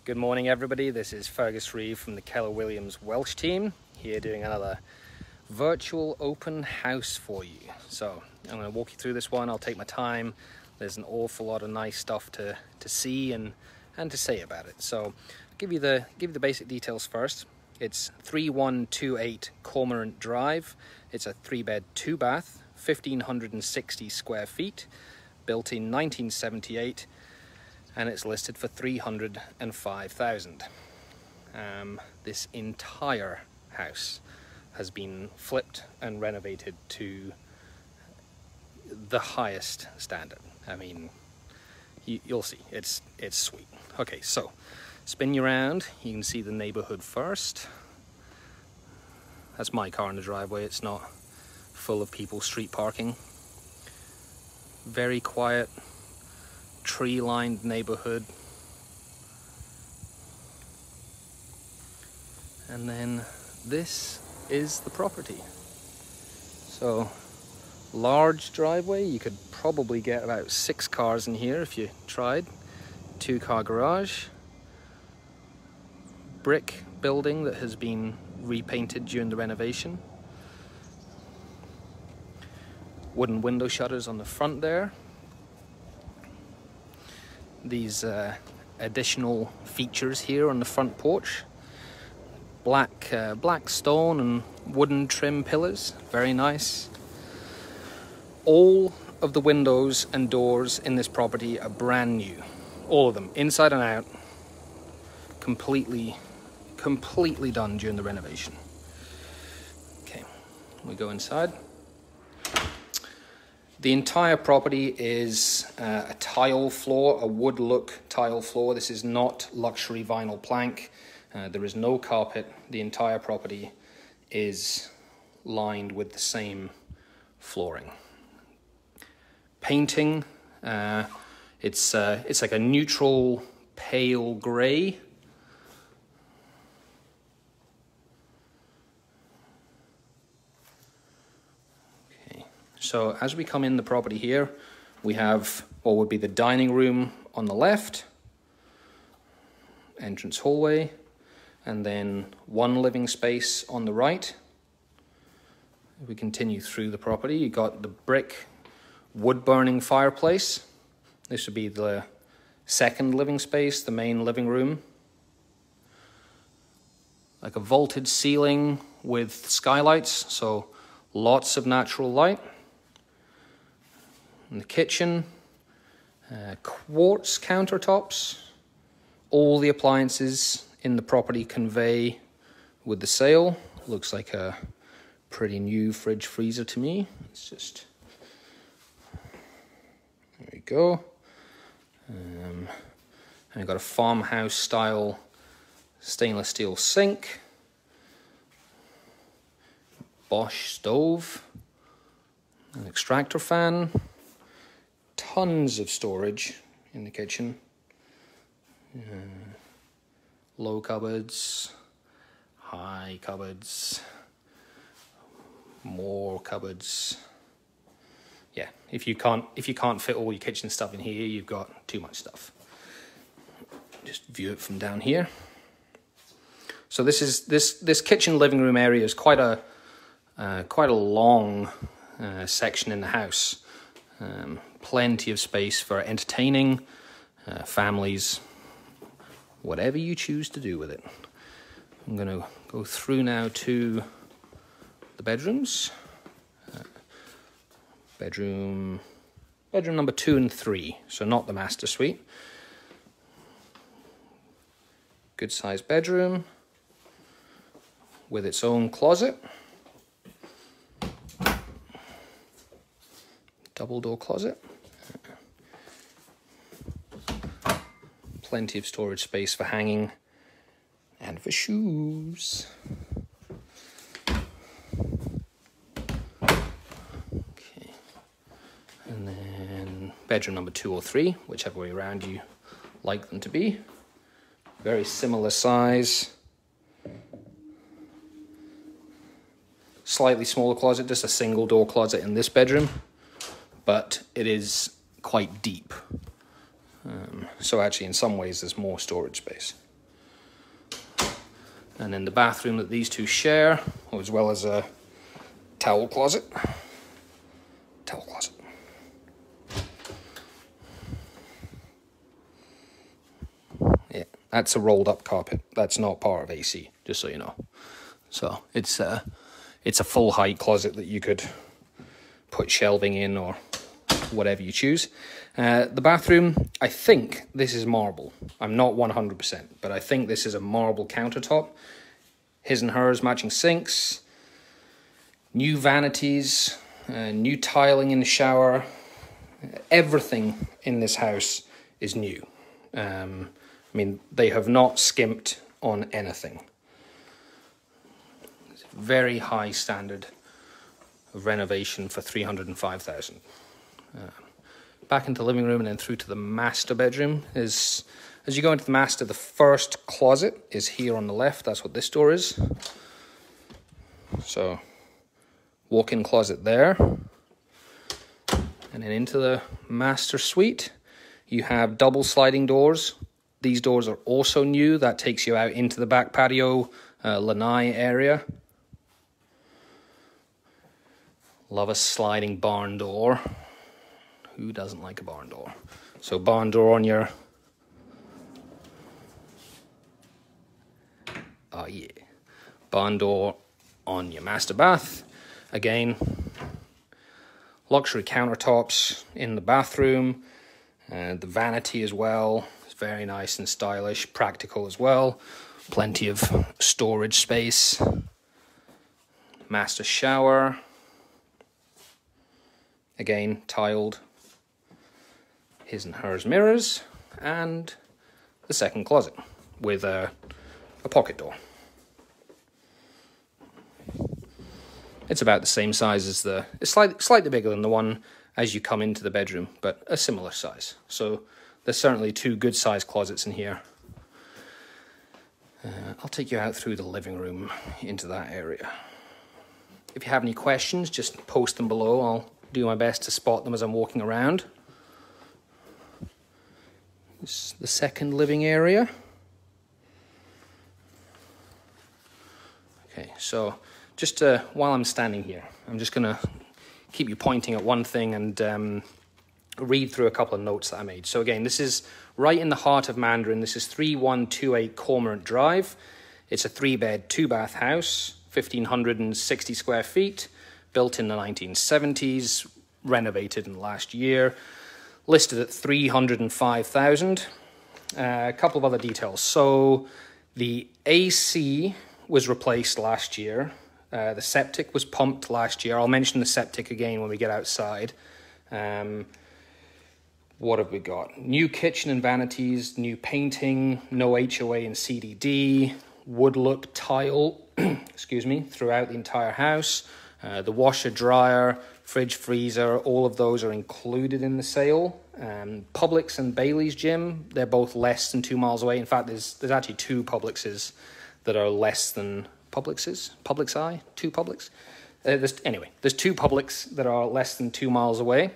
Good morning everybody, this is Fergus Reeve from the Keller Williams Welsh team, here doing another virtual open house for you. So I'm going to walk you through this one. I'll take my time. There's an awful lot of nice stuff to see and to say about it. So I'll give you the basic details first. It's 3128 Cormorant Drive. It's a 3-bed 2-bath, 1,560 square feet, built in 1978. And it's listed for $305,000. This entire house has been flipped and renovated to the highest standard. I mean, you'll see, it's sweet. Okay, so spin you around. You can see the neighborhood first. That's my car in the driveway. It's not full of people street parking. Very quiet, tree-lined neighborhood. And then this is the property. So large driveway, you could probably get about 6 cars in here if you tried. 2-car garage, brick building that has been repainted during the renovation, wooden window shutters on the front there. These additional features here on the front porch. Black stone and wooden trim pillars, very nice. All of the windows and doors in this property are brand new. All of them, inside and out, completely done during the renovation. Okay, we go inside. The entire property is a tile floor, a wood look tile floor. This is not luxury vinyl plank. There is no carpet. The entire property is lined with the same flooring. Painting, it's like a neutral pale gray. So as we come in the property here, we have what would be the dining room on the left, entrance hallway, and then one living space on the right. If we continue through the property, you got the brick wood-burning fireplace. This would be the second living space, the main living room. Like a vaulted ceiling with skylights, so lots of natural light. In the kitchen, quartz countertops. All the appliances in the property convey with the sale. Looks like a pretty new fridge freezer to me. It's just, there we go. And we've got a farmhouse style stainless steel sink. Bosch stove. An extractor fan. Tons of storage in the kitchen. Low cupboards, high cupboards, more cupboards. Yeah, if you can't fit all your kitchen stuff in here, you've got too much stuff. Just view it from down here. So this kitchen living room area is quite a long section in the house. Plenty of space for entertaining, families, whatever you choose to do with it. I'm going to go through now to the bedrooms. Bedroom number 2 and 3, so not the master suite. Good sized bedroom with its own closet. Double door closet. Plenty of storage space for hanging and for shoes. Okay. And then bedroom number 2 or 3, whichever way around you like them to be. Very similar size. Slightly smaller closet, just a single door closet in this bedroom, but it is quite deep. So actually in some ways there's more storage space. And then the bathroom that these two share, as well as a towel closet. Towel closet. Yeah, that's a rolled up carpet. That's not part of AC, just so you know. So it's a full height closet that you could put shelving in or whatever you choose. The bathroom, I think this is marble. I'm not 100%, but I think this is a marble countertop. His and hers matching sinks, new vanities, new tiling in the shower. Everything in this house is new. I mean, they have not skimped on anything. It's a very high standard of renovation for $305,000. Back into the living room and then through to the master bedroom. As you go into the master, the first closet is here on the left. That's what this door is. So, walk-in closet there. And then into the master suite, you have double sliding doors. These doors are also new. That takes you out into the back patio, lanai area. Love a sliding barn door. Who doesn't like a barn door? So barn door on your... Oh yeah. Barn door on your master bath. Again, luxury countertops in the bathroom. The vanity as well. It's very nice and stylish. Practical as well. Plenty of storage space. Master shower. Again, tiled. His and hers mirrors. And the second closet with a pocket door. It's about the same size as it's slightly bigger than the one as you come into the bedroom, but a similar size. So there's certainly two good sized closets in here. I'll take you out through the living room into that area. If you have any questions, just post them below. I'll do my best to spot them as I'm walking around. This is the second living area. Okay, so just while I'm standing here, I'm just going to keep you pointing at one thing and read through a couple of notes that I made. So again, this is right in the heart of Mandarin. This is 3128 Cormorant Drive. It's a 3-bed, 2-bath house, 1,560 square feet, built in the 1970s, renovated in the last year, listed at $305,000. A couple of other details. So the AC was replaced last year. The septic was pumped last year. I'll mention the septic again when we get outside. What have we got? New kitchen and vanities, new painting, no HOA and CDD, wood look tile, excuse me, throughout the entire house. The washer, dryer, fridge, freezer, all of those are included in the sale. Publix and Bailey's gym, they're both less than 2 miles away. In fact, there's actually 2 Publixes that are less than Publixes. Publix-I? 2 Publix? There's 2 Publix that are less than 2 miles away.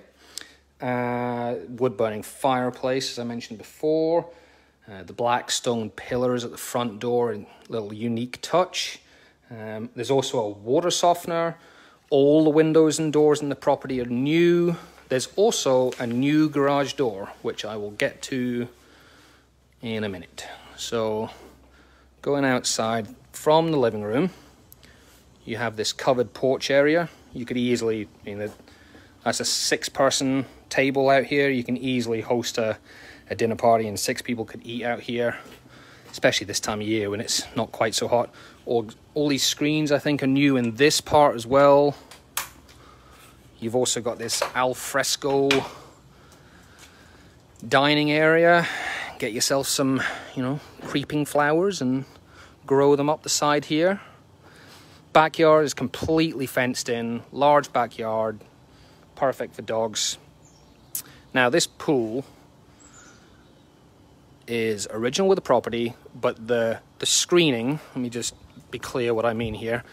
Wood-burning fireplace, as I mentioned before. The black stone pillars at the front door, a little unique touch. There's also a water softener. All the windows and doors in the property are new. There's also a new garage door, which I will get to in a minute. So, going outside from the living room, you have this covered porch area. You could easily, that's a 6-person table out here. You can easily host a dinner party and 6 people could eat out here, especially this time of year when it's not quite so hot. All these screens, I think, are new in this part as well. You've also got this al fresco dining area. Get yourself some, creeping flowers and grow them up the side here. Backyard is completely fenced in, large backyard, perfect for dogs. Now this pool is original with the property, but the screening, let me just be clear what I mean here.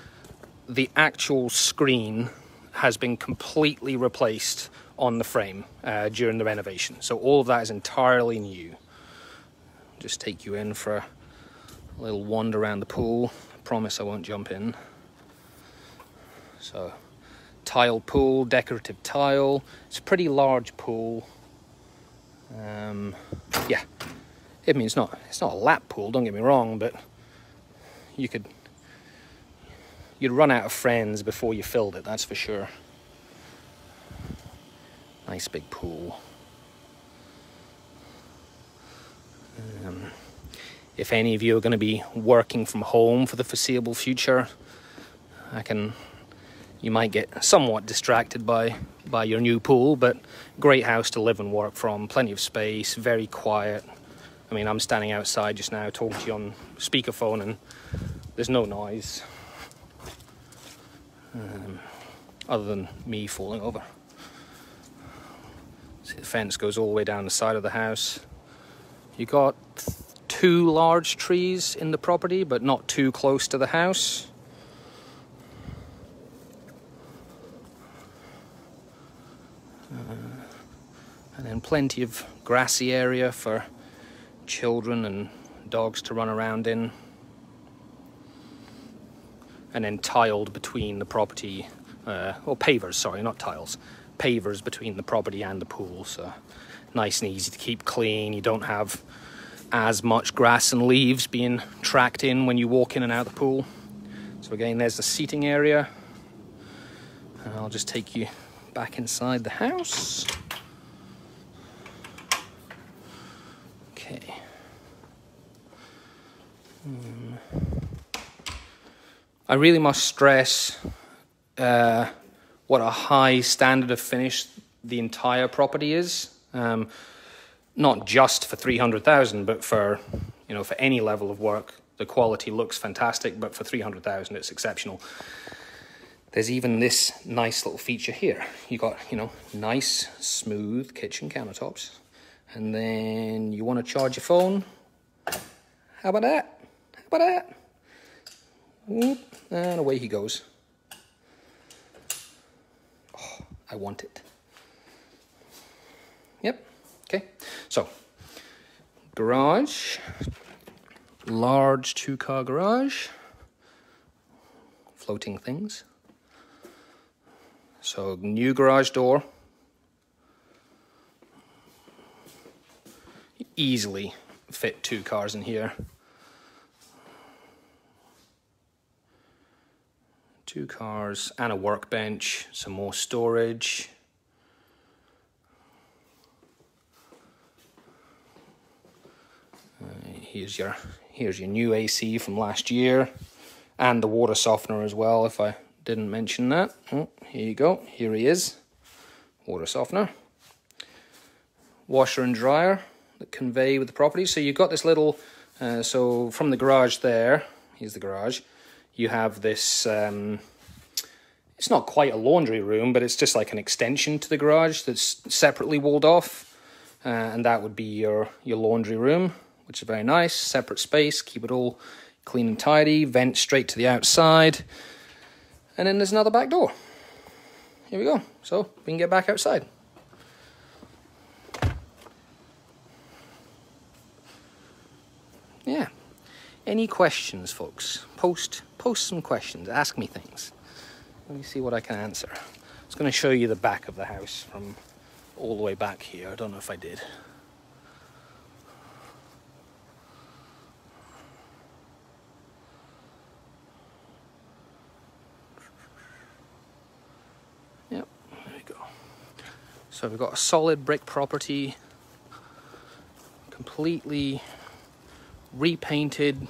The actual screen has been completely replaced on the frame during the renovation. So all of that is entirely new. Just take you in for a A little wander around the pool. I promise I won't jump in. So, tile pool, decorative tile. It's a pretty large pool. Yeah, I mean it's not a lap pool, don't get me wrong, but you'd run out of friends before you filled it, that's for sure. Nice big pool. If any of you are going to be working from home for the foreseeable future, you might get somewhat distracted by your new pool, but great house to live and work from, plenty of space, very quiet. I mean, I'm standing outside just now talking to you on speakerphone and there's no noise other than me falling over. See, the fence goes all the way down the side of the house. You got 2 large trees in the property, but not too close to the house. And then plenty of grassy area for children and dogs to run around in. And then tiled between the property, pavers, sorry, not tiles. Pavers between the property and the pool, so nice and easy to keep clean. You don't have as much grass and leaves being tracked in when you walk in and out of the pool. So again, there's the seating area. And I'll just take you back inside the house. Okay. I really must stress what a high standard of finish the entire property is. Not just for 300,000, but for any level of work. The quality looks fantastic, but for 300,000, it's exceptional. There's even this nice little feature here. You got, nice, smooth kitchen countertops. And then you want to charge your phone. How about that? How about that? Whoop, and away he goes. Oh, I want it. Yep. Okay, so garage, large 2-car garage, floating things. So new garage door, easily fit 2 cars in here. 2 cars and a workbench, some more storage. Here's your new AC from last year, and the water softener as well, if I didn't mention that. Oh, here you go, here he is, water softener. Washer and dryer that convey with the property. So you've got this little, so from the garage there, here's the garage, you have this, it's not quite a laundry room, but it's just like an extension to the garage that's separately walled off, and that would be your laundry room, which is very nice, separate space, keep it all clean and tidy, vent straight to the outside, and then there's another back door. Here we go, so we can get back outside. Yeah, any questions, folks? Post some questions, ask me things. Let me see what I can answer. I was going to show you the back of the house from all the way back here. I don't know if I did. Yep, there we go. So we've got a solid brick property, completely repainted,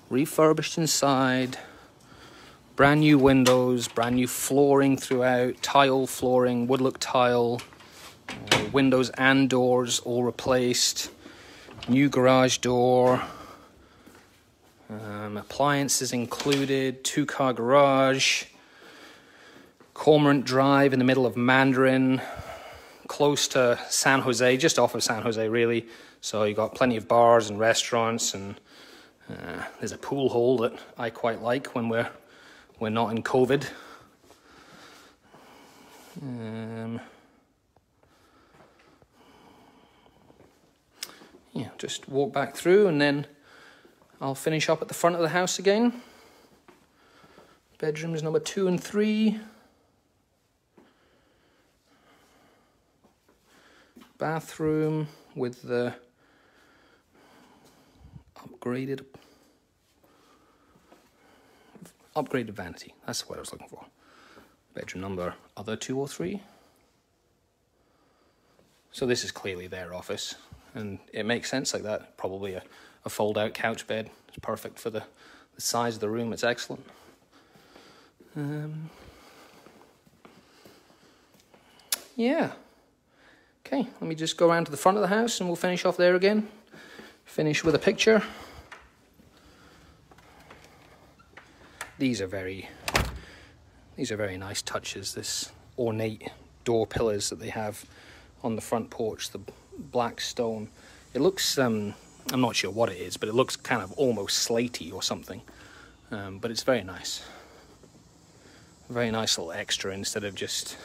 refurbished inside, brand new windows, brand new flooring throughout, tile flooring, wood look tile, windows and doors all replaced, new garage door, appliances included, 2-car garage, Cormorant drive in the middle of Mandarin, close to San Jose, just off of San Jose really. So you got plenty of bars and restaurants, and there's a pool hole that I quite like when we're not in COVID. Yeah, just walk back through, and then I'll finish up at the front of the house again. Bedrooms number 2 and 3. Bathroom with the upgraded vanity. That's what I was looking for. Bedroom number other 2 or 3. So this is clearly their office, and it makes sense like that. Probably a fold-out couch bed. It's perfect for the size of the room. It's excellent. Yeah. Okay, let me just go around to the front of the house and we'll finish off there again. Finish with a picture. These are very nice touches. This ornate door pillars that they have on the front porch, the black stone. It looks, I'm not sure what it is, but it looks kind of almost slatey or something. But it's very nice. Very nice little extra instead of just,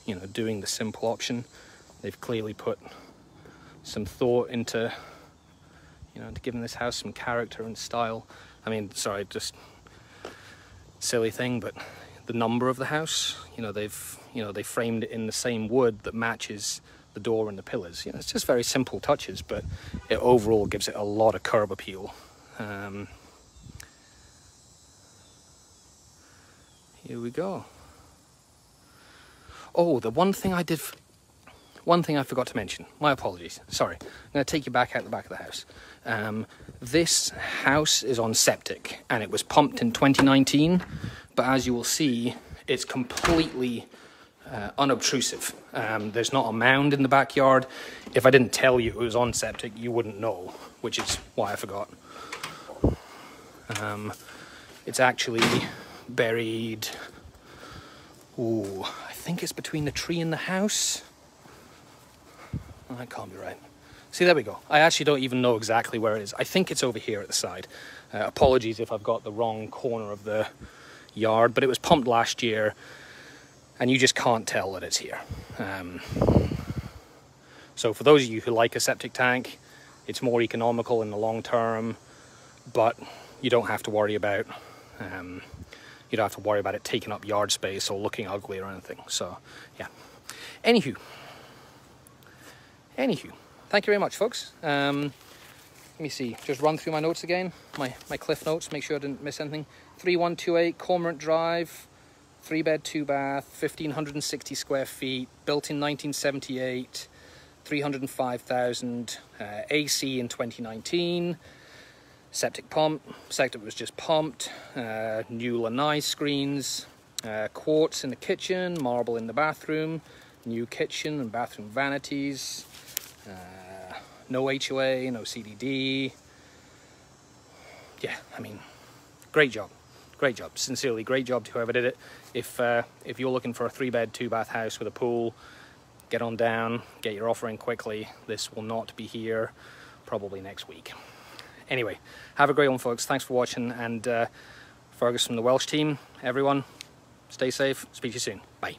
you know, doing the simple option. They've clearly put some thought into, you know, giving this house some character and style. I mean, sorry, just silly thing, but the number of the house, they framed it in the same wood that matches the door and the pillars. It's just very simple touches, but it overall gives it a lot of curb appeal. Here we go. Oh, the one thing I forgot to mention. My apologies. Sorry. I'm going to take you back out the back of the house. This house is on septic, and it was pumped in 2019, but as you will see, it's completely unobtrusive. There's not a mound in the backyard. If I didn't tell you it was on septic, you wouldn't know, which is why I forgot. It's actually buried... Ooh, I think it's between the tree and the house. Oh, that can't be right. See, there we go. I actually don't even know exactly where it is. I think it's over here at the side. Apologies if I've got the wrong corner of the yard, but it was pumped last year, and you just can't tell that it's here. So for those of you who like a septic tank, it's more economical in the long term, but you don't have to worry about it taking up yard space or looking ugly or anything. So, yeah. Anywho, thank you very much, folks. Let me see, just run through my notes again, my cliff notes, make sure I didn't miss anything. 3128 Cormorant Drive, 3-bed, 2-bath, 1,560 square feet, built in 1978, 305,000, AC in 2019, septic was just pumped, new lanai screens, quartz in the kitchen, marble in the bathroom, new kitchen and bathroom vanities, no HOA, no CDD. Yeah, I mean, great job. Sincerely, great job to whoever did it. If you're looking for a 3-bed, 2-bath house with a pool, get on down, get your offer in quickly. This will not be here probably next week. Anyway, have a great one, folks. Thanks for watching, and Fergus from the Welsh team, everyone, stay safe. Speak to you soon. Bye.